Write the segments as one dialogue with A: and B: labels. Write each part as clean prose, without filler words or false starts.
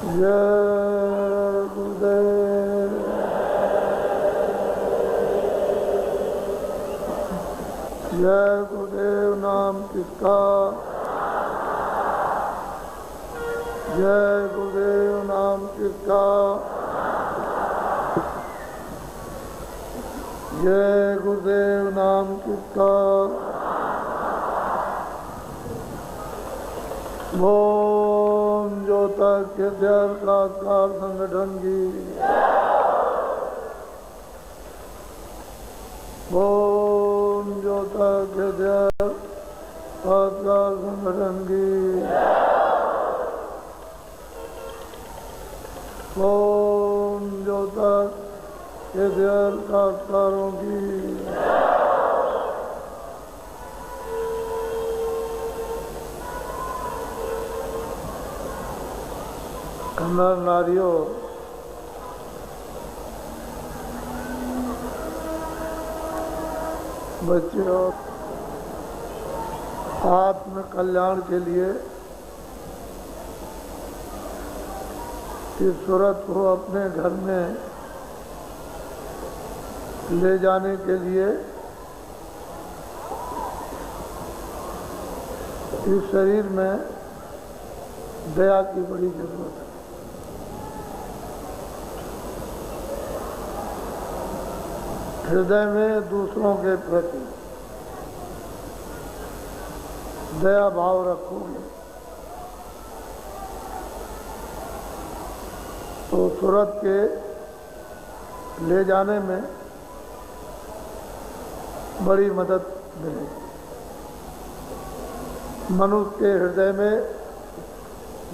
A: जय गुरुदेव। जय गुरुदेव नाम किसका, जय गुरुदेव नाम किसका, जय गुरुदेव नाम किसका। ओम ज्योता के कार संगठन की, ओम ज्योता के कार संगठन की, ओम ज्योता के कारों की। नर नारियों, बच्चों, आत्म कल्याण के लिए इस सूरत को अपने घर में ले जाने के लिए इस शरीर में दया की बड़ी जरूरत है। हृदय में दूसरों के प्रति दया भाव रखोगे तो सूरत के ले जाने में बड़ी मदद मिलेगी। मनुष्य के हृदय में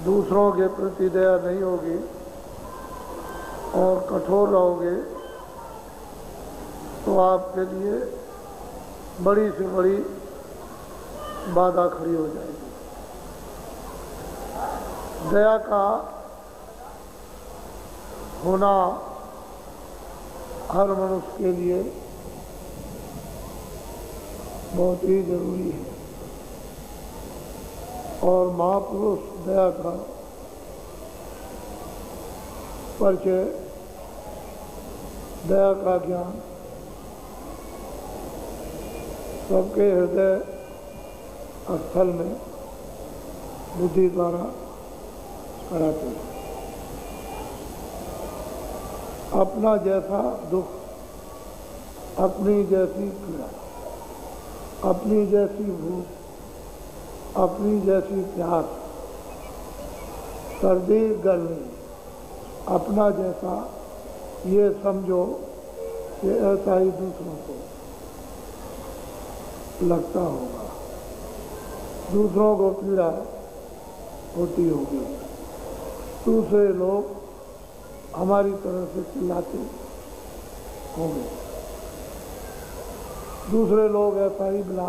A: दूसरों के प्रति दया नहीं होगी और कठोर रहोगे तो आपके लिए बड़ी से बड़ी बाधा खड़ी हो जाएगी। दया का होना हर मनुष्य के लिए बहुत ही जरूरी है और महापुरुष दया का परिचय, दया का ज्ञान सबके हृदय स्थल में बुद्धि द्वारा कराते हैं। अपना जैसा दुख, अपनी जैसी पीड़ा, अपनी जैसी भूख, अपनी जैसी प्यास, सर्दी गर्मी, अपना जैसा ये समझो कि ऐसा ही दूसरों को लगता होगा, दूसरों को पीड़ा होती होगी, दूसरे लोग हमारी तरह से चिल्लाते होंगे, दूसरे लोग ऐसा ही मिला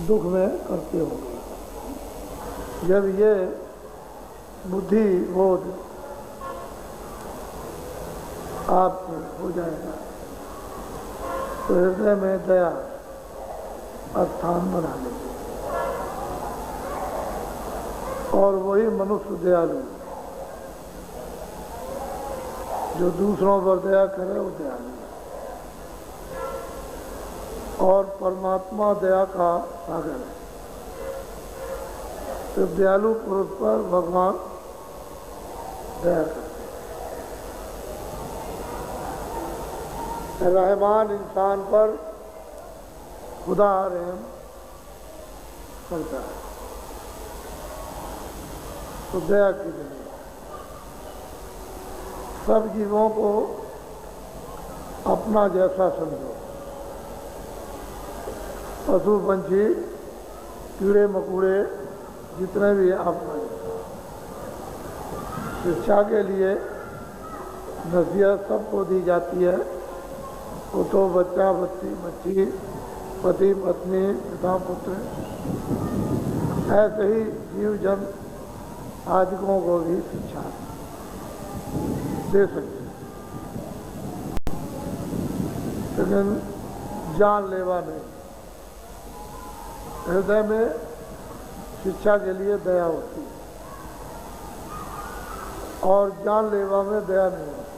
A: दुख में करते होंगे। जब ये बुद्धि बोध आपको हो जाएगा तो हृदय में दया स्थान बना लेगी और वही मनुष्य दयालु जो दूसरों पर दया करे वो दयालु और परमात्मा दया का सागर है। तो दयालु पुरुष पर भगवान दया करते। रहमान इंसान पर खुदा रहम करता है तो दया की जरूरत। सब जीवों को अपना जैसा समझो। पशु पंछी कीड़े मकोड़े जितने भी अपना शिक्षा के लिए नसीहत सबको दी जाती है। वो तो बच्चा बच्ची बच्ची पति पत्नी पिता पुत्र ऐसे ही जीव जन आदिकों को भी शिक्षा दे सकते हैं, लेकिन जानलेवा नहीं। हृदय में शिक्षा के लिए दया होती है, और जानलेवा में दया नहीं होती।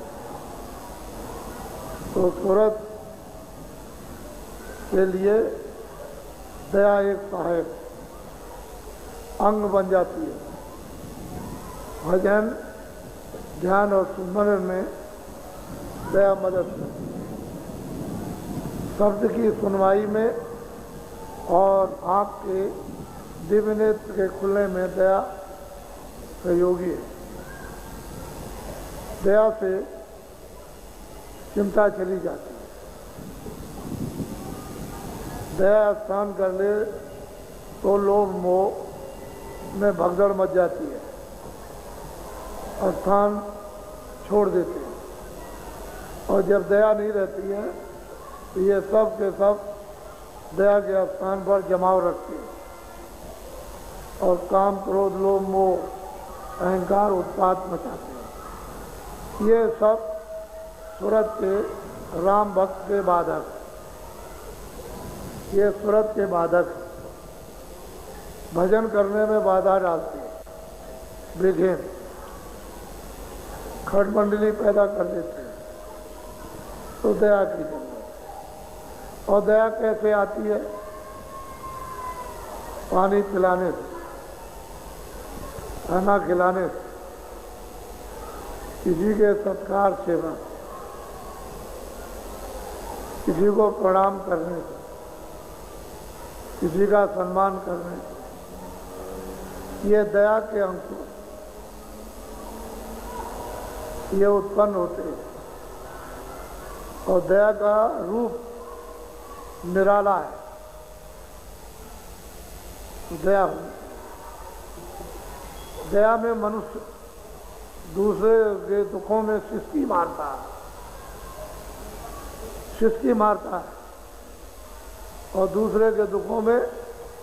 A: तो सूरत के लिए दया एक सहायक अंग बन जाती है। भजन, ध्यान और सुमरन में दया मदद करती है। शब्द की सुनवाई में और आँख के दिव्य नेत्र के खुलने में दया सहयोगी है। दया से चिंता चली जाती है। दया स्नान कर ले तो लोभ मोह में भगदड़ मच जाती है और स्थान छोड़ देते हैं। और जब दया नहीं रहती है तो ये सब के सब दया के स्थान पर जमाव रखते हैं और काम, क्रोध, लोभ, मोह, अहंकार, उत्पात मचाते हैं। ये सब सूरत के राम भक्त के बाधक, ये सूरत के बाधक भजन करने में बाधा डालते हैं, विघ्न, खटमंडली पैदा कर देते हैं। तो दया की जरूरत। और दया कैसे आती है? पानी पिलाने से, खाना खिलाने से, किसी के सत्कार सेवा, किसी को प्रणाम करने से, किसी का सम्मान करने से, ये दया के अंकुर ये उत्पन्न होते हैं। और दया का रूप निराला है। दया दया में मनुष्य दूसरे के दुखों में सिसकी मारता है, सिसकी मारता है, और दूसरे के दुखों में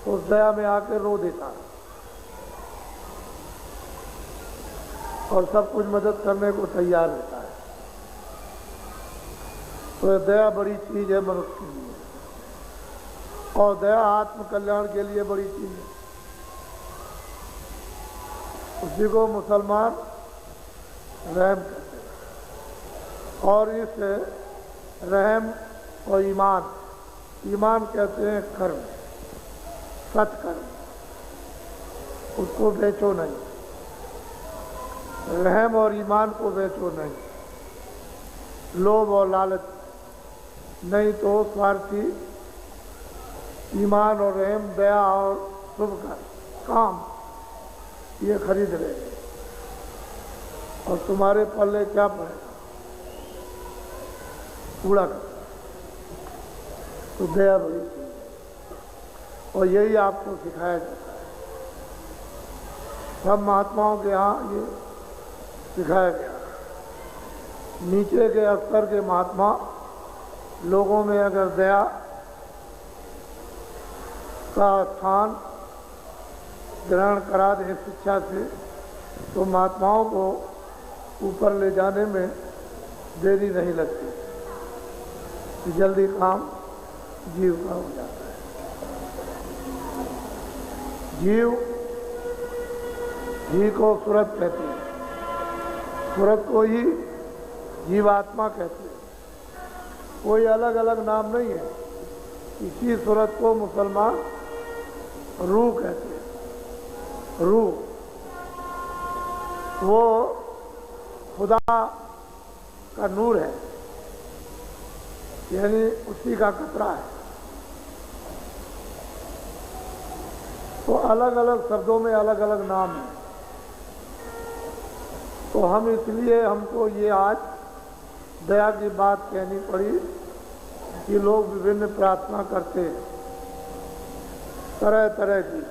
A: उस दया में आकर रो देता है और सब कुछ मदद करने को तैयार रहता है। तो दया बड़ी चीज है मनुष्य के लिए, और दया आत्म कल्याण के लिए बड़ी चीज है। उसी को मुसलमान रहम कहते हैं। और इस रहम और ईमान, ईमान कहते हैं कर्म, सत्कर्म, उसको बेचो नहीं। रहम और ईमान को बेचो नहीं, लोभ और लालच नहीं, तो स्वार्थी ईमान और रहम, दया और शुभ काम ये खरीद रहे और तुम्हारे पल्ले क्या पड़ेगा? कूड़ा का। तो दया बड़ी चीज है और यही आपको सिखाया जाता है। सब महात्माओं के यहाँ ये सिखाया गया। नीचे के स्तर के महात्मा लोगों में अगर दया का स्थान ग्रहण करा दें शिक्षा से, तो महात्माओं को ऊपर ले जाने में देरी नहीं लगती, जल्दी काम जीव का हो जाता है। जीव को सूरत कहते हैं, सूरत को ही जीवात्मा कहते हैं। कोई अलग अलग नाम नहीं है। इसी सूरत को मुसलमान रूह कहते हैं। रूह वो खुदा का नूर है, यानी उसी का कतरा है। तो अलग अलग शब्दों में अलग अलग नाम है। तो हम इसलिए हमको ये आज दया की बात कहनी पड़ी कि लोग विभिन्न प्रार्थना करते हैं तरह तरह की।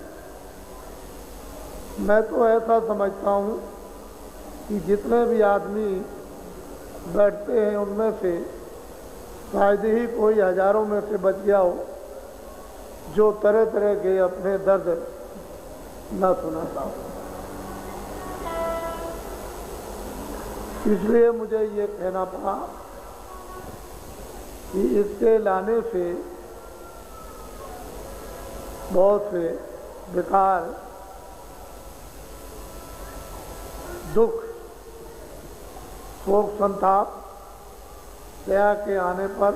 A: मैं तो ऐसा समझता हूँ कि जितने भी आदमी बैठते हैं उनमें से शायद ही कोई हजारों में से बच गया हो जो तरह तरह के अपने दर्द न सुनाता हो। इसलिए मुझे ये कहना पड़ा कि इसके लाने से बहुत से बेकार दुख, शोक, संताप दया के आने पर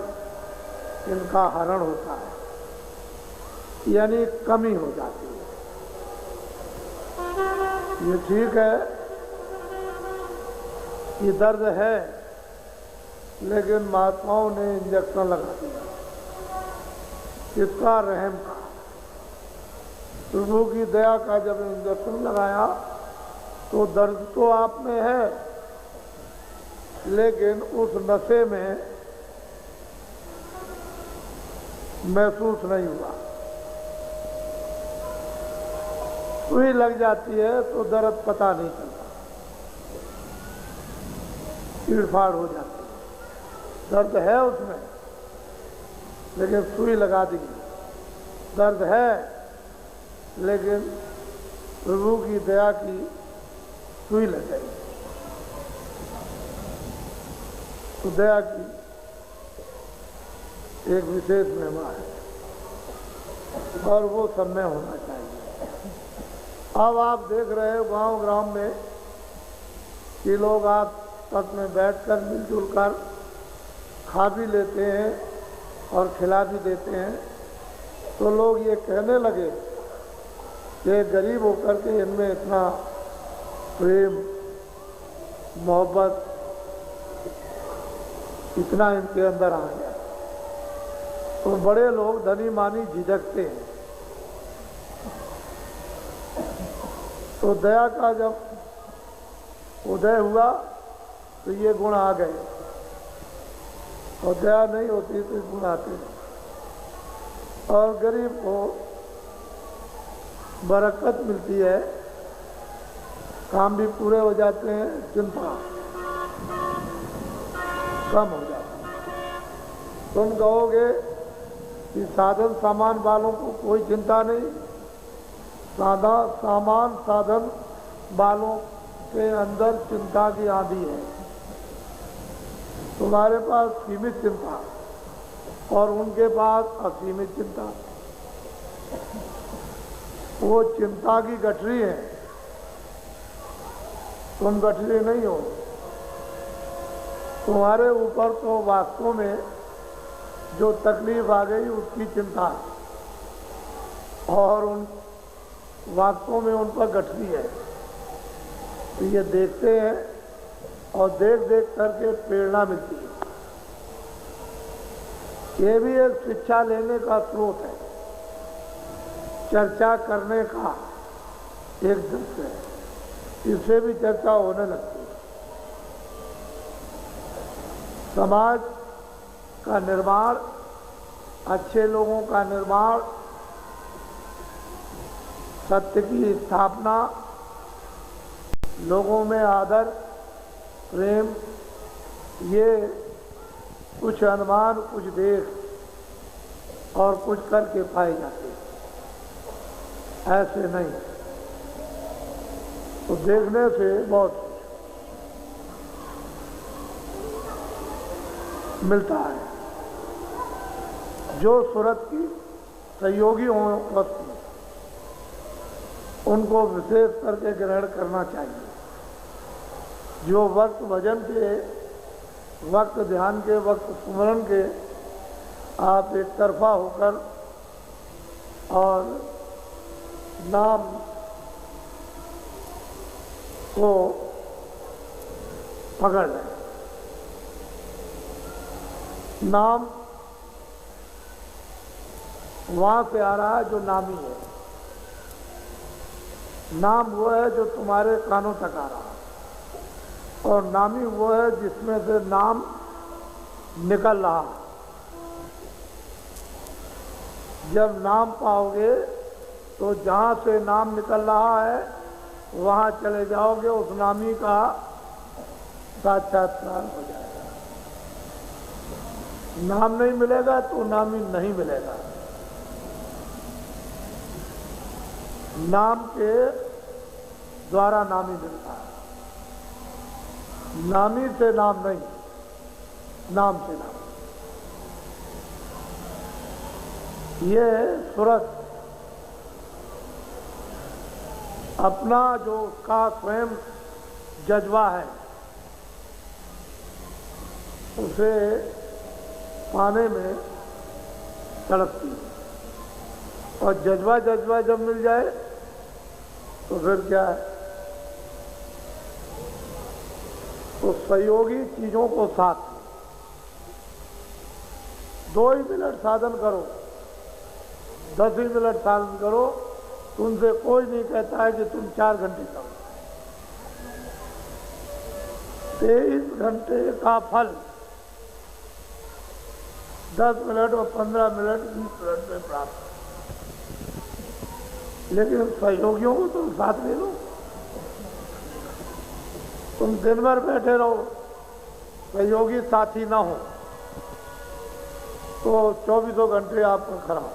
A: इनका हरण होता है, यानी कमी हो जाती है। ये ठीक है, ये दर्द है, लेकिन महात्माओं ने इंजेक्शन लगा दिया इसका रहम का। प्रभु की दया का जब इंजेक्शन लगाया तो दर्द तो आप में है, लेकिन उस नशे में महसूस नहीं हुआ। सुई लग जाती है तो दर्द पता नहीं चलता, चीड़फाड़ हो जाती है। दर्द है उसमें, लेकिन सुई लगा दी। दर्द है, लेकिन प्रभु की दया की सुई लग गई। तो दया की एक विशेष महिमा है और वो सब में होना चाहिए। अब आप देख रहे हो गांव ग्राम में कि लोग आपस में बैठकर मिलजुल कर खा भी लेते हैं और खिला भी देते हैं। तो लोग ये कहने लगे कि गरीब होकर के इनमें इतना प्रेम, मोहब्बत इतना इनके अंदर आ गया। तो बड़े लोग धनी मानी झिझकते हैं। तो दया का जब उदय हुआ तो ये गुण आ गए, और दया नहीं होती तो गुण आते हैं। और गरीब को बरकत मिलती है, काम भी पूरे हो जाते हैं, चिंता कम हो जाती है। तुम कहोगे कि साधन सामान वालों को कोई चिंता नहीं, साधन वालों के अंदर चिंता की आंधी है। तुम्हारे पास सीमित चिंता और उनके पास असीमित चिंता। वो चिंता की गठरी है, तुम गठरी नहीं हो। तुम्हारे ऊपर तो वास्तव में जो तकलीफ आ गई उसकी चिंता है, और उन वास्तव में उन पर गठरी है। तो ये देखते हैं और देख देख करके प्रेरणा मिलती है। ये भी एक शिक्षा लेने का स्रोत है, चर्चा करने का एक दृश्य है, इससे भी चर्चा होने लगती है। समाज का निर्माण, अच्छे लोगों का निर्माण, सत्य की स्थापना, लोगों में आदर प्रेम, ये कुछ अनुमान, कुछ देख और कुछ करके पाए जाते हैं, ऐसे नहीं। तो देखने से बहुत मिलता है। जो सूरत की सहयोगी हों वस्तु, उनको विशेष करके ग्रहण करना चाहिए। जो वक्त भजन के, वक्त ध्यान के, वक्त स्मरण के आप एक तरफा होकर और नाम को पकड़ लें। नाम वहां से आ रहा है जो नामी है। नाम वो है जो तुम्हारे कानों तक आ रहा है, और नामी वो है जिसमें से नाम निकल रहा है। जब नाम पाओगे तो जहाँ से नाम निकल रहा है वहाँ चले जाओगे, उस नामी का साक्षात्कार हो जाएगा। नाम नहीं मिलेगा तो नामी नहीं मिलेगा। नाम के द्वारा नामी मिलता है, नामी से नाम नहीं, नाम से नाम। ये सूरत अपना जो उसका स्वयं जज्बा है उसे पाने में तड़पती है। और जज्बा जब मिल जाए तो फिर क्या है, तो सहयोगी चीजों को साथ 2 ही मिनट साधन करो, 10 ही मिनट साधन करो, तुमसे कोई नहीं कहता है कि तुम 4 घंटे करो। 23 घंटे का फल 10 मिनट और 15 मिनट 20 मिनट में प्राप्त। लेकिन सहयोगियों को तुम साथ ले लो, तुम दिन भर बैठे रहो, सहयोगी साथी ना हो तो 24 घंटे आपका खराब।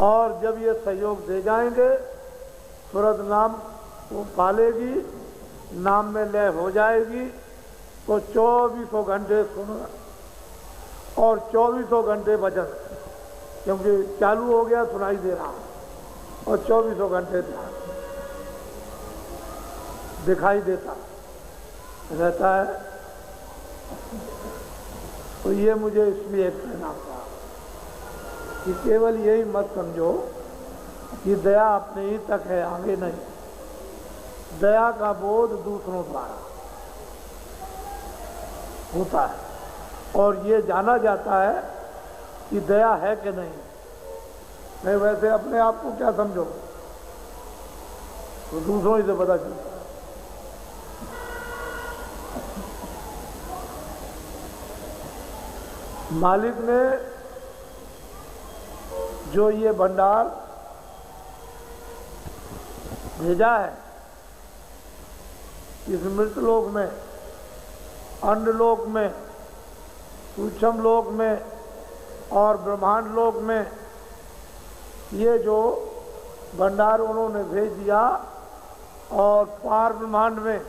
A: और जब ये सहयोग दे जाएंगे, सूरत नाम वो पालेगी, नाम में लय हो जाएगी, तो 24 घंटे सुनना और 24 घंटे भजन, क्योंकि चालू हो गया सुनाई दे रहा, और 24 घंटे ध्यान दिखाई देता रहता है। तो ये मुझे इसलिए कहना था कि केवल यही मत समझो कि दया अपने ही तक है, आगे नहीं। दया का बोध दूसरों द्वारा होता है और ये जाना जाता है कि दया है कि नहीं वैसे अपने आप को क्या समझो, तो दूसरों ही से पता चलता है। मालिक ने जो ये भंडार भेजा है इस मृत लोक में, अन्न लोक में, सूक्ष्म लोक में और ब्रह्मांड लोक में, ये जो भंडार उन्होंने भेज दिया, और पार ब्रह्मांड में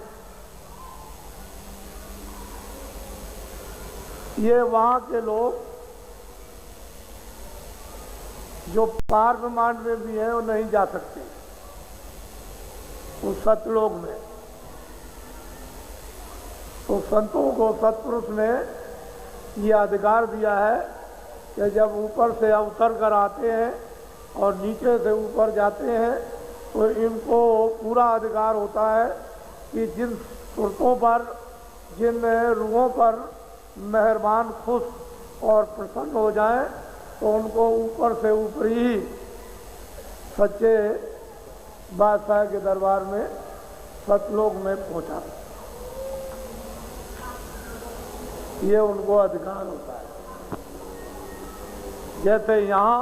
A: ये वहाँ के लोग जो पार ब्रह्मांड में भी हैं वो नहीं जा सकते उस सतलोक में। तो संतों को सतपुरुष ने ये अधिकार दिया है कि जब ऊपर से अवतर कर आते हैं और नीचे से ऊपर जाते हैं तो इनको पूरा अधिकार होता है कि जिन सुरतों पर, जिन रूहों पर मेहरबान खुश और प्रसन्न हो जाएं तो उनको ऊपर से ऊपर ही सच्चे बादशाह के दरबार में सतलोक में पहुंचा, ये उनको अधिकार होता है। जैसे यहाँ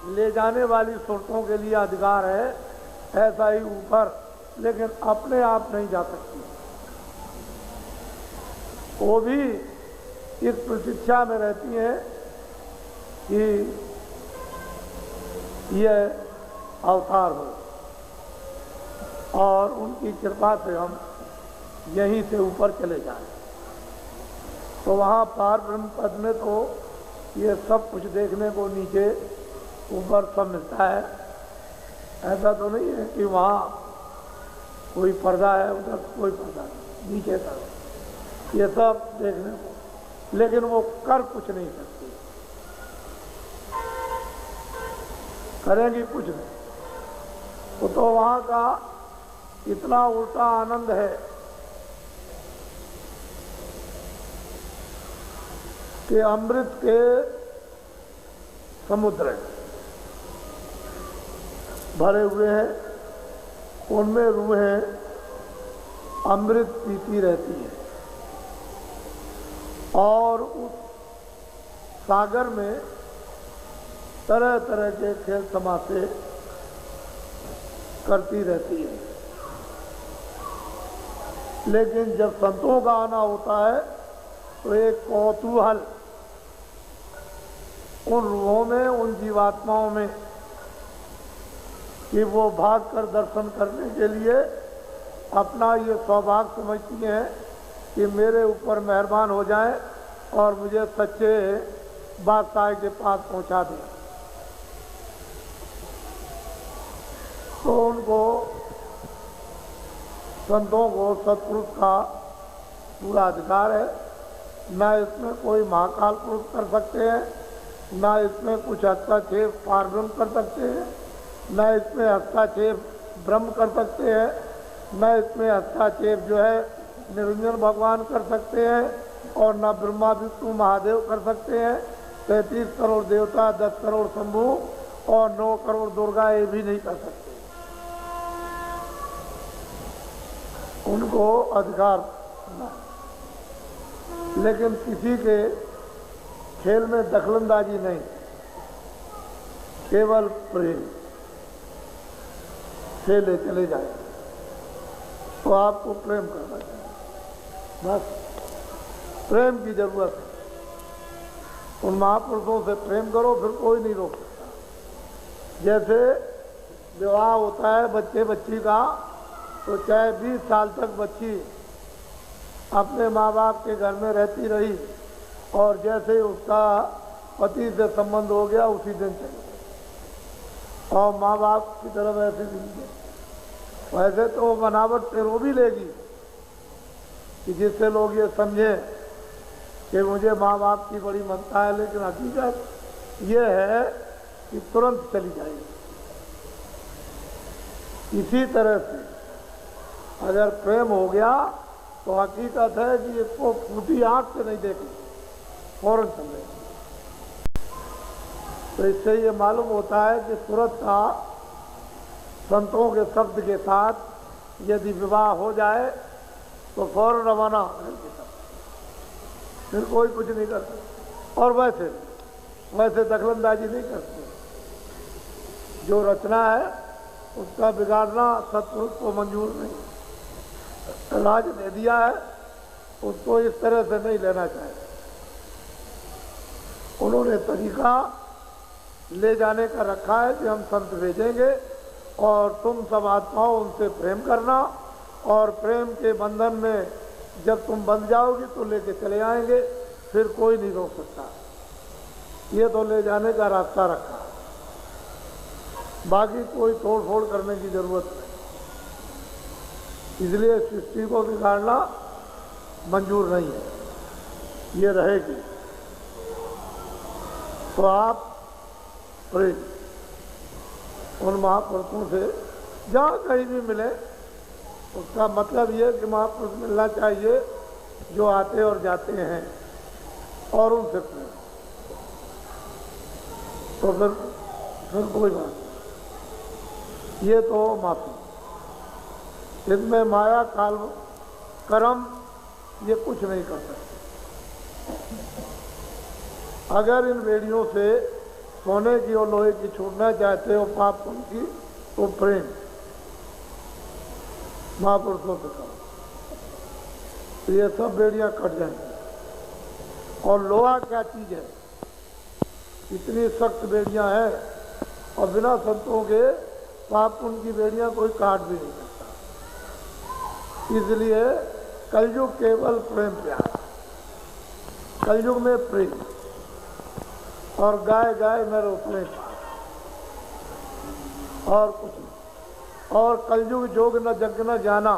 A: ले जाने वाली सुरतों के लिए अधिकार है, ऐसा ही ऊपर, लेकिन अपने आप नहीं जा सकती। वो भी इस प्रतीक्षा में रहती हैं कि यह अवतार हो और उनकी कृपा से हम यहीं से ऊपर चले जाएं। तो वहाँ पार ब्रह्म पद में तो ये सब कुछ देखने को नीचे ऊपर सब मिलता है। ऐसा तो नहीं है कि वहाँ कोई पर्दा है, उधर कोई पर्दा नहीं, नीचे तक ये सब देखने को, लेकिन वो कर कुछ नहीं सकती, करेंगी कुछ नहीं। तो वहाँ का इतना उल्टा आनंद है कि अमृत के समुद्र भरे हुए हैं, उनमें रूहें अमृत पीती रहती है और उस सागर में तरह तरह के खेल तमाशे करती रहती है। लेकिन जब संतों का आना होता है तो एक कौतूहल उन रूहों में, उन जीवात्माओं में कि वो भाग कर दर्शन करने के लिए अपना ये सौभाग्य समझती हैं कि मेरे ऊपर मेहरबान हो जाएं और मुझे सच्चे बादशाह के पास पहुंचा दें। तो उनको संतों को सत्पुरुष का पूरा अधिकार है। न इसमें कोई महाकाल पुरुष कर सकते हैं, न इसमें कुछ हस्तक्षेप पारब्रह्म कर सकते हैं, न इसमें हस्तक्षेप ब्रह्म कर सकते हैं, न इसमें हस्तक्षेप जो है निरंजन भगवान कर सकते हैं, और न ब्रह्मा विष्णु महादेव कर सकते हैं। 33 करोड़ देवता, 10 करोड़ शंभु और 9 करोड़ दुर्गा ये भी नहीं कर सकते। उनको अधिकार नहीं। लेकिन किसी के खेल में दखलंदाजी नहीं, केवल प्रेम से ले चले जाए। तो आपको प्रेम करना चाहिए, बस प्रेम की जरूरत है। उन महापुरुषों से प्रेम करो, फिर कोई नहीं रोक सकता। जैसे विवाह होता है बच्चे बच्ची का, तो चाहे 20 साल तक बच्ची अपने माँ बाप के घर में रहती रही, और जैसे ही उसका पति से संबंध हो गया उसी दिन चले गए, और माँ बाप की तरफ ऐसे नहीं। वैसे तो वो बनावट से रो भी लेगी कि जिससे लोग ये समझे कि मुझे माँ बाप की बड़ी ममता है, लेकिन हकीकत ये है कि तुरंत चली जाएगी। इसी तरह से अगर प्रेम हो गया तो हकीकत है कि इसको फूटी आंख से नहीं देखेंगे, फौरन चल जाएगी। तो इससे ये मालूम होता है कि तुरंत का संतों के शब्द के साथ यदि विवाह हो जाए तो फौरन रवाना करके फिर कोई कुछ नहीं करता। और वैसे दखलंदाजी नहीं करते। जो रचना है उसका बिगाड़ना सत्पुरुष को मंजूर नहीं। राज दे दिया है, उसको इस तरह से नहीं लेना चाहिए। उन्होंने तरीका ले जाने का रखा है कि हम संत भेजेंगे और तुम सब आत्माओं उनसे प्रेम करना, और प्रेम के बंधन में जब तुम बंध जाओगी तो लेके चले आएंगे, फिर कोई नहीं रोक सकता। ये तो ले जाने का रास्ता रखा, बाकी कोई तोड़ फोड़ करने की जरूरत नहीं। इसलिए सृष्टि को बिगाड़ना मंजूर नहीं है, ये रहेगी। तो आप प्रेम उन महापुरुषों से जहाँ कहीं भी मिले, उसका मतलब ये कि महापुरुष मिलना चाहिए जो आते और जाते हैं, और उनसे प्रेम। तो फिर कोई बात नहीं। ये तो माफी, इसमें माया काल कर्म ये कुछ नहीं कर सकते। अगर इन बेड़ियों से सोने की और लोहे की छूटना चाहते हो पाप पुण्य की, तो प्रेम महापुरुषों से करो, तो ये सब बेड़ियां कट जाएंगी। और लोहा क्या चीज है, इतनी सख्त बेड़ियां हैं, और बिना संतों के पाप पुण्य की बेड़ियां कोई काट भी नहीं सकता। इसलिए कलयुग केवल प्रेम प्यार, कलयुग में प्रेम, और गाय गाय में रोकने और कुछ नहीं। और कलयुग जोग न जग न जाना,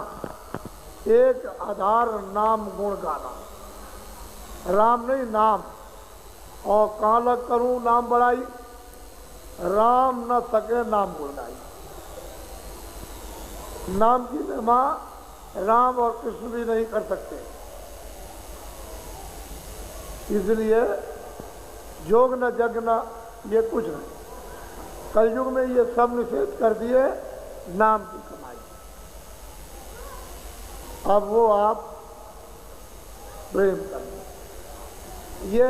A: एक आधार नाम गुण गाना। राम नहीं नाम, और कहाँ लग करूं नाम बढ़ाई, राम न सके नाम गुण गाई। नाम की महिमा राम और कृष्ण भी नहीं कर सकते। इसलिए जोग न जग न ये कुछ नहीं। कलयुग में ये सब निषेध कर दिए नाम की कमाई। अब वो आप प्रेम करें। ये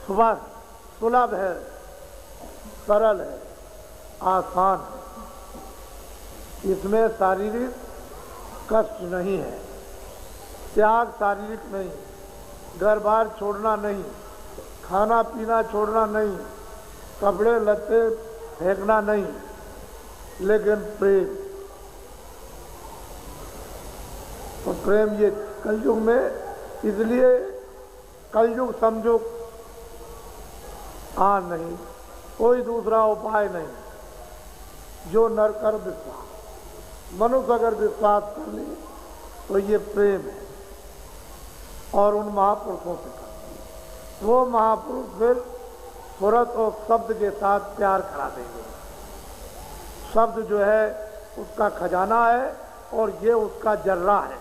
A: सुलभ है, सरल है, आसान है। इसमें शारीरिक कष्ट नहीं है, त्याग शारीरिक नहीं, घर बार छोड़ना नहीं, खाना पीना छोड़ना नहीं, कपड़े लत्ते फेंकना नहीं, लेकिन प्रेम। तो प्रेम ये कलयुग में, इसलिए कलयुग समझो नहीं, कोई दूसरा उपाय नहीं। जो नर कर विश्वास, मनुष्य अगर विश्वास कर ले तो ये प्रेम है और उन महापुरुषों से करती है। वो महापुरुष फिर सुरत और शब्द के साथ प्यार करा देंगे। शब्द जो है उसका खजाना है और ये उसका जर्रा है,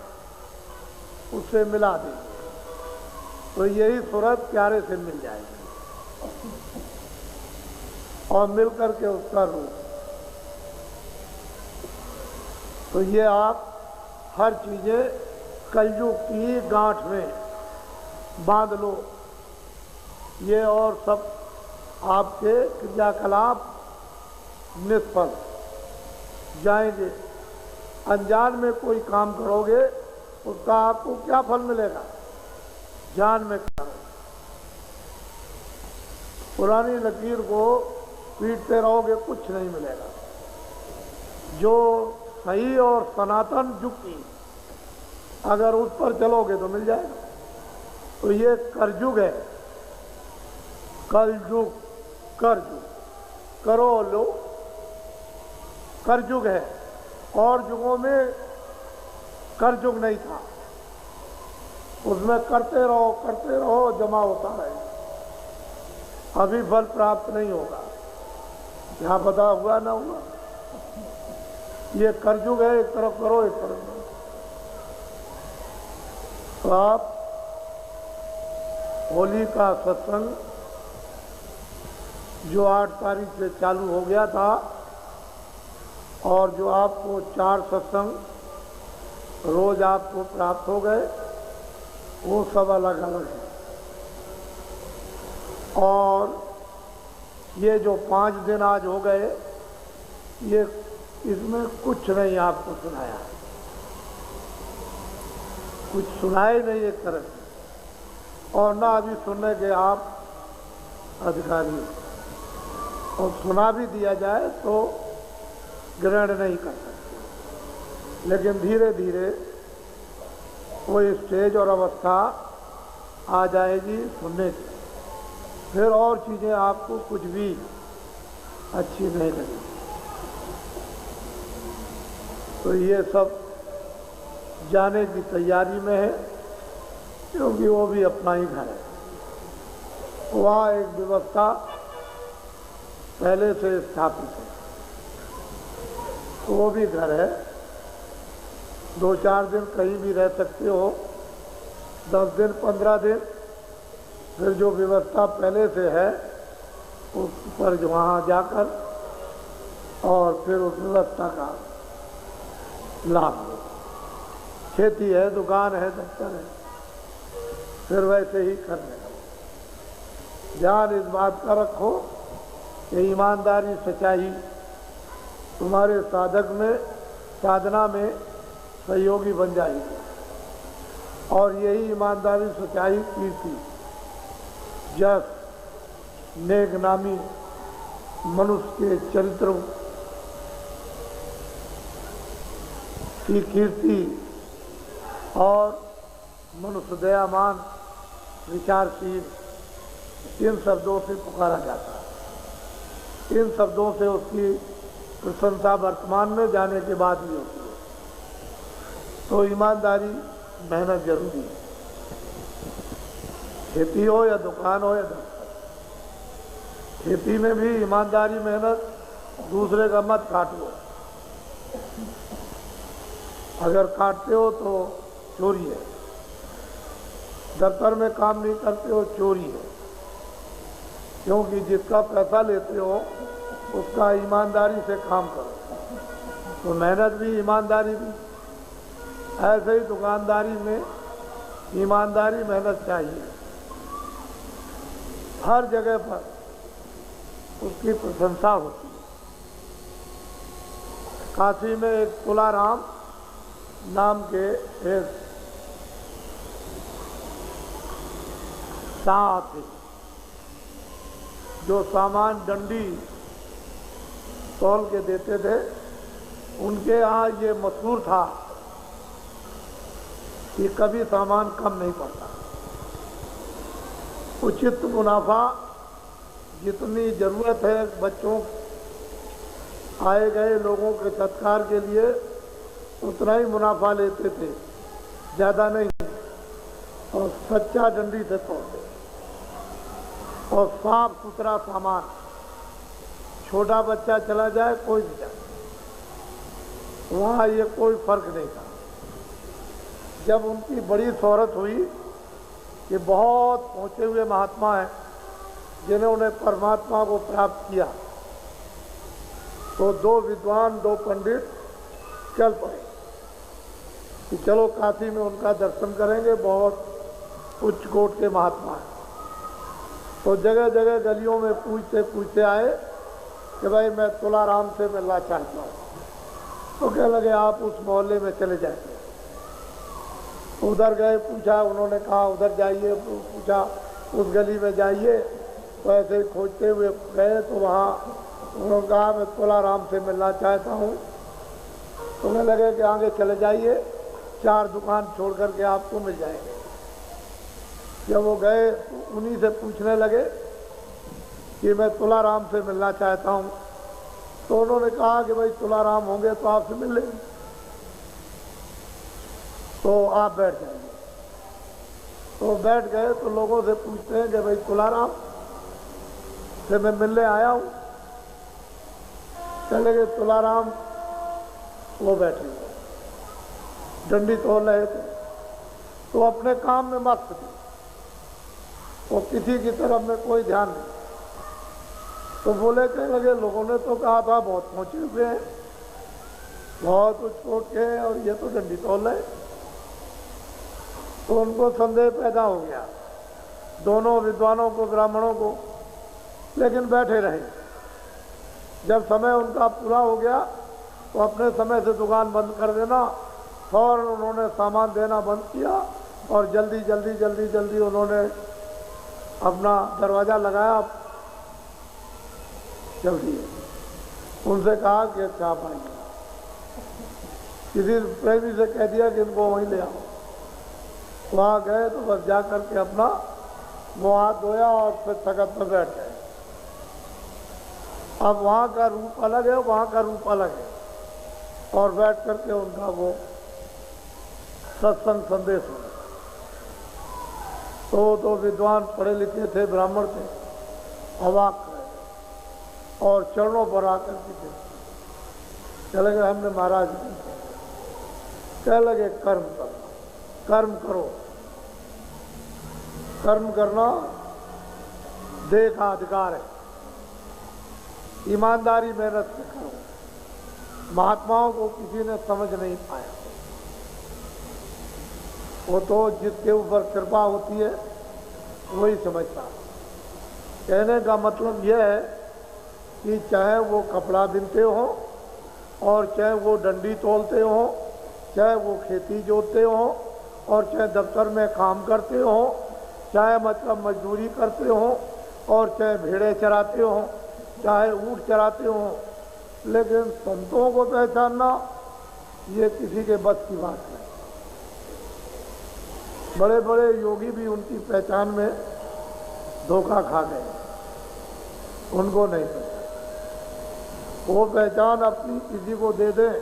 A: उससे मिला देंगे तो यही सूरत प्यारे से मिल जाएगी और मिल करके उसका रूप। तो ये आप हर चीजें कलयुग की गांठ में बांध लो, ये और सब आपके क्रियाकलाप निष्फल जाएंगे। अनजान में कोई काम करोगे उसका आपको क्या फल मिलेगा, जान में करो। पुरानी लकीर को पीटते रहोगे कुछ नहीं मिलेगा। जो सही और सनातन युक्ति अगर उस पर चलोगे तो मिल जाएगा। तो ये करयुग है, कलयुग, करयुग, करो लो, करयुग है। और युगों में करयुग नहीं था, उसमें करते रहो जमा होता रहे। अभी फल प्राप्त नहीं होगा, क्या पता हुआ ना हुआ। ये करयुग है, एक तरफ करो एक तरफ करो। तो आप होली का सत्संग जो 8 तारीख से चालू हो गया था और जो आपको 4 सत्संग रोज आपको प्राप्त हो गए, वो सब अलग अलग है। और ये जो 5 दिन आज हो गए, ये इसमें कुछ नहीं आपको सुनाया, कुछ सुनाए नहीं एक तरह से, और ना अभी सुनने के आप अधिकारी हो। और सुना भी दिया जाए तो ग्रहण नहीं कर सकते। लेकिन धीरे धीरे वो स्टेज और अवस्था आ जाएगी सुनने की, फिर और चीज़ें आपको कुछ भी अच्छी नहीं लगेगी। तो ये सब जाने की तैयारी में है, क्योंकि वो भी अपना ही घर है। वहाँ एक व्यवस्था पहले से स्थापित है, तो वो भी घर है। 2-4 दिन कहीं भी रह सकते हो, 10 दिन 15 दिन, फिर जो व्यवस्था पहले से है उस पर वहाँ जाकर और फिर उस व्यवस्था का लाभ लो। खेती है, दुकान है, दफ्तर है, फिर वैसे ही करने लगो। ध्यान इस बात का रखो कि ईमानदारी सच्चाई तुम्हारे साधक में, साधना में सहयोगी बन जाएगी। और यही ईमानदारी सच्चाई, कीर्ति, जस, नेक नामी मनुष्य के चरित्र की कीर्ति और मनुष्य दयामान, विचारशील, इन शब्दों से पुकारा जाता है। इन शब्दों से उसकी प्रशंसा वर्तमान में जाने के बाद भी होती है। तो ईमानदारी, मेहनत जरूरी है। खेती हो या दुकान हो या दफ्तर, खेती में भी ईमानदारी, मेहनत, दूसरे का मत काटो। अगर काटते हो तो चोरी है। दफ्तर में काम नहीं करते हो, चोरी है। क्योंकि जिसका पैसा लेते हो उसका ईमानदारी से काम करो। तो मेहनत भी, ईमानदारी भी। ऐसे ही दुकानदारी में ईमानदारी, मेहनत चाहिए। हर जगह पर उसकी प्रशंसा होती है। काशी में एक तुलाराम नाम के एक शाह थे, जो सामान डंडी तौल के देते थे। उनके यहाँ ये मशहूर था कि कभी सामान कम नहीं पड़ता। उचित मुनाफा, जितनी ज़रूरत है बच्चों, आए गए लोगों के सत्कार के लिए, उतना ही मुनाफा लेते थे। ज़्यादा नहीं, और सच्चा डंडी से तोड़ते, और साफ सुथरा सामान, छोटा बच्चा चला जाए कोई भी जाए, वहाँ ये कोई फर्क नहीं था। जब उनकी बड़ी शोहरत हुई कि बहुत पहुँचे हुए महात्मा हैं जिन्होंने परमात्मा को प्राप्त किया, तो 2 विद्वान 2 पंडित चल पड़े कि चलो काशी में उनका दर्शन करेंगे, बहुत उच्च कोट के महात्मा हैं। तो जगह जगह गलियों में पूछते पूछते आए कि भाई मैं तुलाराम से मिलना चाहता हूँ। तो कहने लगे आप उस मोहल्ले में चले जाइए। उधर गए, पूछा, उन्होंने कहा उधर जाइए, पूछा उस गली में जाइए। तो ऐसे ही खोजते हुए गए तो वहाँ उन्होंने कहा मैं तुलाराम से मिलना चाहता हूँ। तो कहने लगे कि आगे चले जाइए, 4 दुकान छोड़ करके आपको मिल जाएंगे। जब वो गए तो उन्हीं से पूछने लगे कि मैं तुलाराम से मिलना चाहता हूँ। तो उन्होंने कहा कि भाई तुलाराम होंगे तो आपसे मिल लेंगे, तो आप बैठ जाइए। तो बैठ गए तो लोगों से पूछते हैं कि भाई तुलाराम से मैं मिलने आया हूँ। कहने लगे तुलाराम, वो बैठे डंडी तोड़ रहे थे, तो अपने काम में मस्त थे, वो किसी की तरफ में कोई ध्यान नहीं। तो बोले, कहने लगे लोगों ने तो कहा था बहुत पहुँचे हुए हैं, बहुत उच्च कोट के हैं, और ये तो डंडी तोड़ रहे। तो उनको संदेह पैदा हो गया, दोनों विद्वानों को, ब्राह्मणों को, लेकिन बैठे रहे। जब समय उनका पूरा हो गया तो अपने समय से दुकान बंद कर देना, फौरन उन्होंने सामान देना बंद किया और जल्दी जल्दी जल्दी जल्दी उन्होंने अपना दरवाज़ा लगाया। जल्दी उनसे कहा कि अच्छा आप आइए। किसी प्रेमी से कह दिया कि इनको वहीं ले आओ। वहाँ गए तो बस जा कर के अपना मुँह हाथ धोया और फिर तख्त में बैठ गए। अब वहाँ का रूप अलग है, वहाँ का रूप अलग है, और बैठ करके उनका वो सत्संग संदेश हो। तो विद्वान पढ़े लिखे थे, ब्राह्मण थे, अवाक रहे और चरणों पर आकर के चले गए। हमने महाराज कह लगे कर्म करना, कर्म करो। कर्म करना देह का अधिकार है, ईमानदारी मेहनत से करो। महात्माओं को किसी ने समझ नहीं पाया, वो तो जिसके ऊपर कृपा होती है वही समझता। कहने का मतलब यह है कि चाहे वो कपड़ा बिनते हो, और चाहे वो डंडी तोलते हो, चाहे वो खेती जोतते हो, और चाहे दफ्तर में काम करते हो, चाहे मतलब मजदूरी करते हो, और चाहे भेड़े चराते हो, चाहे ऊँट चराते हो, लेकिन संतों को पहचानना ये किसी के बस की बात नहीं। बड़े बड़े योगी भी उनकी पहचान में धोखा खा गए, उनको नहीं पता। वो पहचान अपनी किसी को दे दें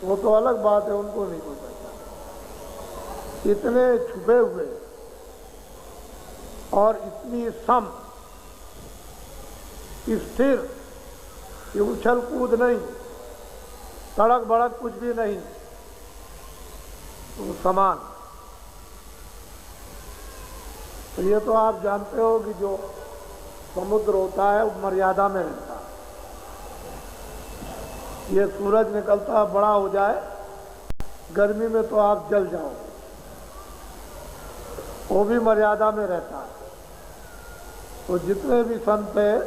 A: वो तो अलग बात है, उनको नहीं कोई पहचान। इतने छुपे हुए और इतनी सम स्थिर कि उछल कूद नहीं, तड़क भड़क कुछ भी नहीं, तो समान। तो ये तो आप जानते हो कि जो समुद्र होता है वो मर्यादा में रहता है। ये सूरज निकलता बड़ा हो जाए गर्मी में तो आप जल जाओगे, वो भी मर्यादा में रहता है। तो जितने भी संत हैं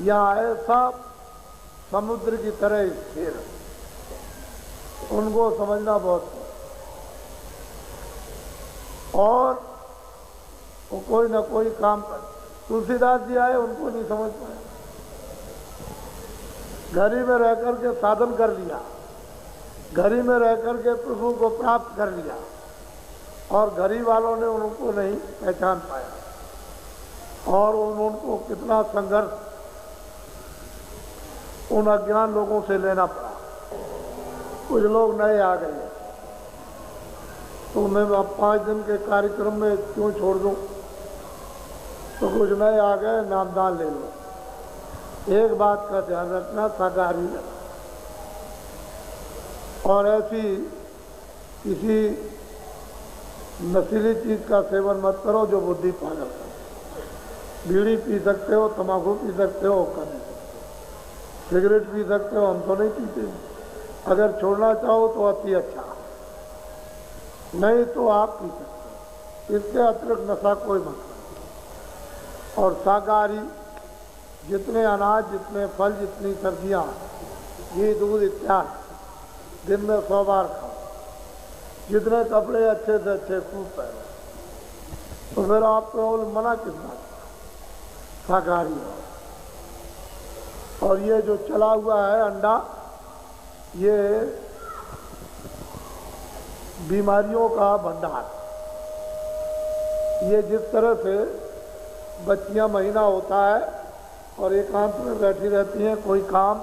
A: या ऐसा समुद्र की तरह स्थिर, उनको समझना बहुत है। और वो कोई ना कोई काम कर। तुलसीदास जी आए, उनको नहीं समझ पाए, घर ही में रह कर के साधन कर लिया, घर ही में रह कर के प्रभु को प्राप्त कर लिया, और घरी वालों ने उनको नहीं पहचान पाया, और उनको कितना संघर्ष उन अज्ञान लोगों से लेना पड़ा। कुछ लोग नए आ गए, तो मैं अब 5 दिन के कार्यक्रम में क्यों छोड़ दूं? तो कुछ नए आ गए, नामदान ले लो। एक बात का ध्यान रखना, शाकाहारी रहना, और ऐसी किसी नशीली चीज का सेवन मत करो जो बुद्धि पागल करे। बीड़ी पी सकते हो, तंबाकू पी सकते हो, कर नहीं सकते, सिगरेट पी सकते हो, हम तो नहीं पीते। अगर छोड़ना चाहो तो अति अच्छा, नहीं तो आप पी सकते हो। इसके अतिरिक्त नशा कोई मत करो। और शाकाहारी जितने अनाज, जितने फल, जितनी सब्जियां, घी, दूध इत्यादि दिन में 100 बार खाओ। जितने कपड़े अच्छे से अच्छे खूब पहनो। तो फिर आपको मना किस बात का? शाकाहारी हो। और ये जो चला हुआ है अंडा, ये बीमारियों का भंडार। ये जिस तरह से बच्चियां महीना होता है और एकांत में बैठी रहती हैं, कोई काम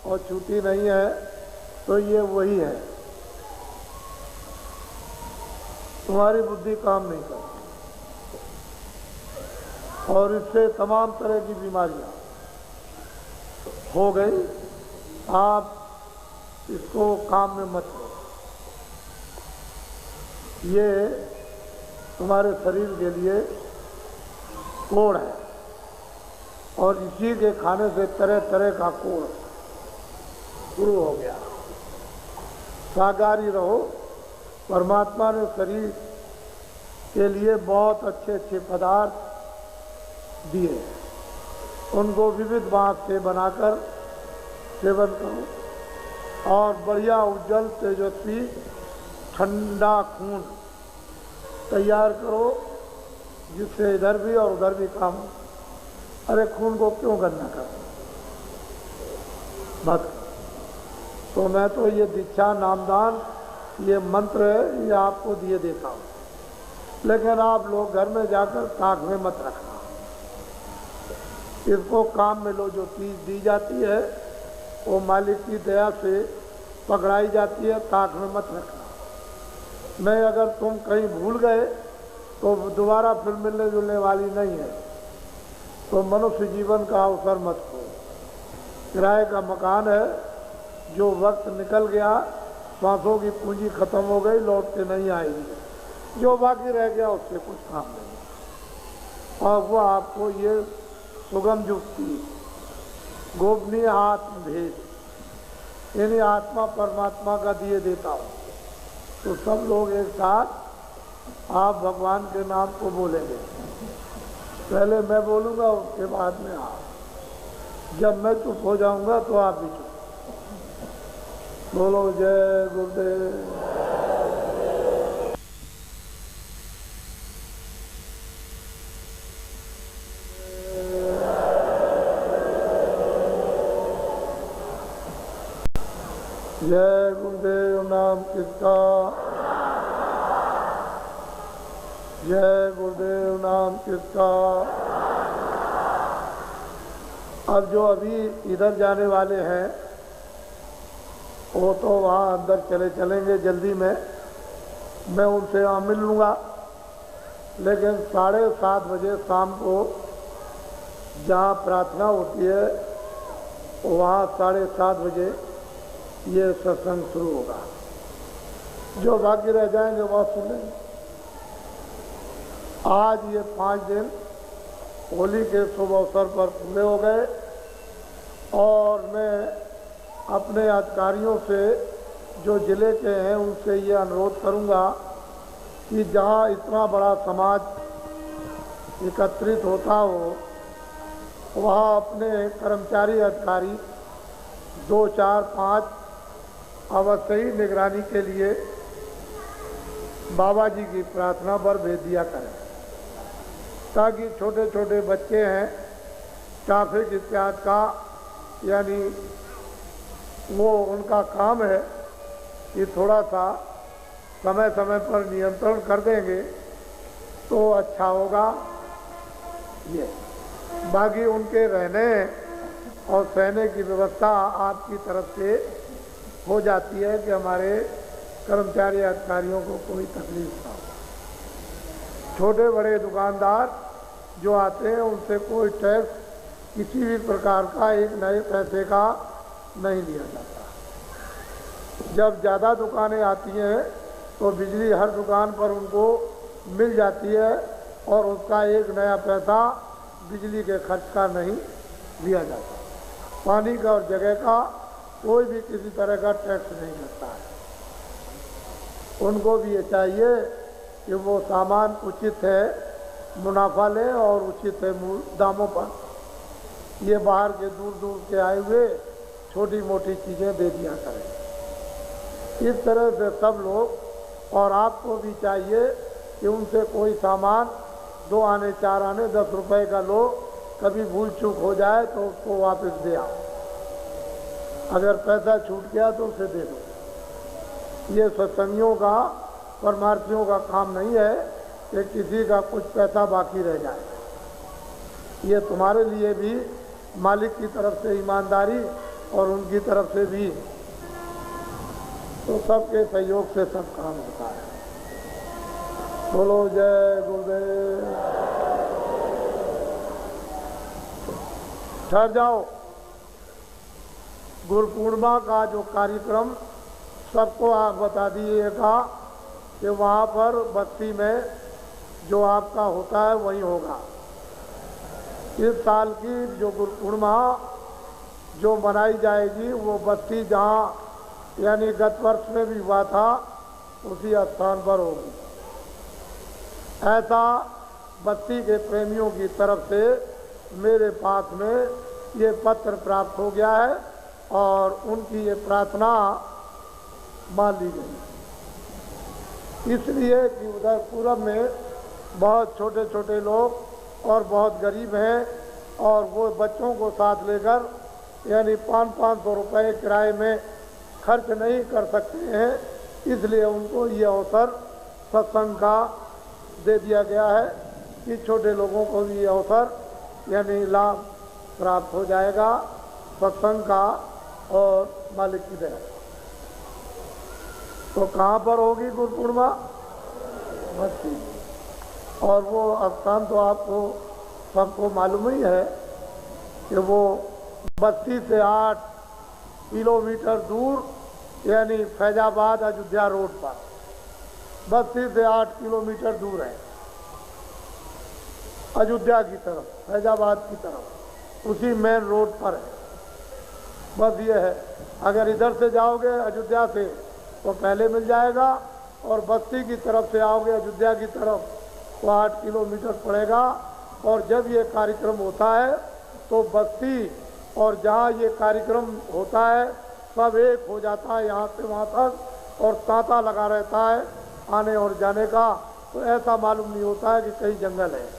A: और छुट्टी नहीं है, तो ये वही है। तुम्हारी बुद्धि काम नहीं करती और इससे तमाम तरह की बीमारियां हो गई। आप इसको काम में मत लो। ये तुम्हारे शरीर के लिए कोड़ है और इसी के खाने से तरह तरह का कोड़ शुरू हो गया। शाकाहारी रहो। परमात्मा ने शरीर के लिए बहुत अच्छे अच्छे पदार्थ दिए, उनको विविध बाँस से बनाकर सेवन करो और बढ़िया उज्जवल तेजस्वी ठंडा खून तैयार करो, जिससे इधर भी और उधर भी काम हो। अरे खून को क्यों गंदा करना? मत। तो मैं तो ये दीक्षा, नामदान, ये मंत्र है, ये आपको दिए देता हूँ, लेकिन आप लोग घर में जाकर ताक में मत रखना। इसको काम में लो। जो चीज़ दी जाती है वो मालिक की दया से पकड़ाई जाती है, ताक में मत रखना। नहीं, अगर तुम कहीं भूल गए तो दोबारा फिर मिलने जुलने वाली नहीं है। तो मनुष्य जीवन का अवसर मत खो। किराए का मकान है, जो वक्त निकल गया, सांसों की पूंजी खत्म हो गई, लौट के नहीं आएगी। जो बाकी रह गया उससे कुछ काम नहीं। और वो आपको ये सुगम युक्ति, गोपनीय आत्मभेद, यानी आत्मा परमात्मा का दिए देता हूँ। तो सब लोग एक साथ आप भगवान के नाम को बोलेंगे। पहले मैं बोलूँगा, उसके बाद में आप। जब मैं चुप हो जाऊँगा तो आप भी चुप। बोलो जय गुरुदेव। जय गुरुदेव नाम किसका? जय गुरुदेव नाम किसका? अब जो अभी इधर जाने वाले हैं वो तो वहाँ अंदर चलेंगे जल्दी में, मैं उनसे वहाँ मिल लूँगा। लेकिन 7:30 बजे शाम को जहाँ प्रार्थना होती है वहाँ 7:30 बजे ये सत्संग शुरू होगा। जो बाकी रह जाएंगे वह सुन लेंगे। आज ये 5 दिन होली के शुभ अवसर पर पूरे हो गए और मैं अपने अधिकारियों से, जो ज़िले के हैं, उनसे ये अनुरोध करूँगा कि जहाँ इतना बड़ा समाज एकत्रित होता हो वहाँ अपने कर्मचारी अधिकारी 2, 4, 5 अवश्य ही निगरानी के लिए बाबा जी की प्रार्थना पर भेज दिया करें, ताकि छोटे छोटे बच्चे हैं, ट्रैफिक इत्यादि का, यानी वो उनका काम है कि थोड़ा सा समय समय पर नियंत्रण कर देंगे तो अच्छा होगा। ये बाकी उनके रहने और सहने की व्यवस्था आपकी तरफ से हो जाती है कि हमारे कर्मचारी अधिकारियों को कोई तकलीफ ना हो। छोटे बड़े दुकानदार जो आते हैं उनसे कोई टैक्स किसी भी प्रकार का एक नए पैसे का नहीं लिया जाता। जब ज़्यादा दुकानें आती हैं तो बिजली हर दुकान पर उनको मिल जाती है और उसका एक नया पैसा बिजली के खर्च का नहीं लिया जाता। पानी का और जगह का कोई भी किसी तरह का टैक्स नहीं लगता है। उनको भी ये चाहिए कि वो सामान उचित है मुनाफा लें और उचित है दामों पर। ये बाहर के दूर दूर के आए हुए छोटी मोटी चीज़ें दे दिया करें। इस तरह से सब लोग, और आपको भी चाहिए कि उनसे कोई सामान 2 आने 4 आने 10 रुपए का लो, कभी भूल चूक हो जाए तो उसको वापस दे आओ। अगर पैसा छूट गया तो उसे दे दो। ये सत्संगियों का, परमार्थियों का काम नहीं है कि किसी का कुछ पैसा बाकी रह जाए। ये तुम्हारे लिए भी मालिक की तरफ से ईमानदारी और उनकी तरफ से भी, तो सबके सहयोग से सब काम होता है। बोलो जय गुरुदेव। ठहर जाओ। गुरु पूर्णिमा का जो कार्यक्रम सबको आप बता दीजिएगा कि वहाँ पर बस्ती में जो आपका होता है वही होगा। इस साल की जो गुरु पूर्णिमा जो मनाई जाएगी वो बस्ती जहाँ यानी गत वर्ष में भी हुआ था उसी स्थान पर होगी। ऐसा बस्ती के प्रेमियों की तरफ से मेरे पास में ये पत्र प्राप्त हो गया है और उनकी ये प्रार्थना मान ली गई। इसलिए कि उधर पूरब में बहुत छोटे छोटे लोग और बहुत गरीब हैं और वो बच्चों को साथ लेकर यानी 500-500 रुपये किराए में खर्च नहीं कर सकते हैं, इसलिए उनको ये अवसर सत्संग का दे दिया गया है कि छोटे लोगों को भी ये अवसर यानी लाभ प्राप्त हो जाएगा सत्संग का और मालिक की दया। तो कहाँ पर होगी गुरु पूर्णिमा? बस्ती। और वो स्थान तो आपको सबको मालूम ही है कि वो बस्ती से 8 किलोमीटर दूर यानी फैजाबाद अयोध्या रोड पर, बस्ती से 8 किलोमीटर दूर है अयोध्या की तरफ, फैजाबाद की तरफ, उसी मेन रोड पर है। बस ये है, अगर इधर से जाओगे अयोध्या से तो पहले मिल जाएगा और बस्ती की तरफ से आओगे अयोध्या की तरफ तो 8 किलोमीटर पड़ेगा। और जब ये कार्यक्रम होता है तो बस्ती और जहाँ ये कार्यक्रम होता है सब एक हो जाता है यहाँ से वहाँ तक, और तांता लगा रहता है आने और जाने का, तो ऐसा मालूम नहीं होता है कि कहीं जंगल है।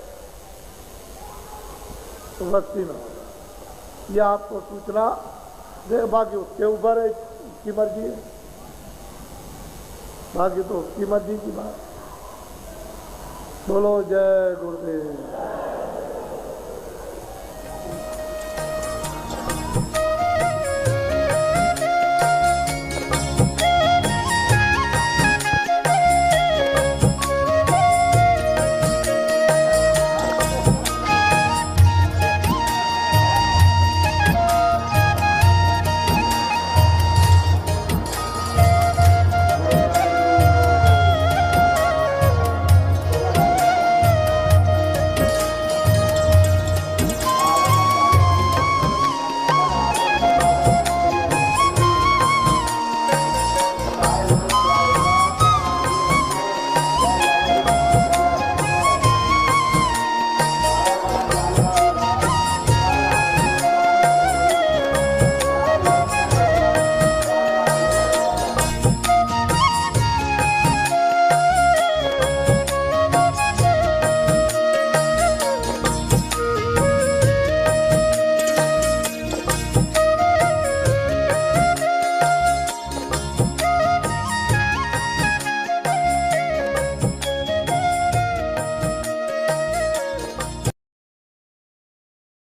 A: तो बस्ती में होगा, यह आपको सूचना दे। बाकी उसके ऊपर है, उसकी मर्जी है, बाकी तो उसकी मर्जी की बात। बोलो जय गुरुदेव।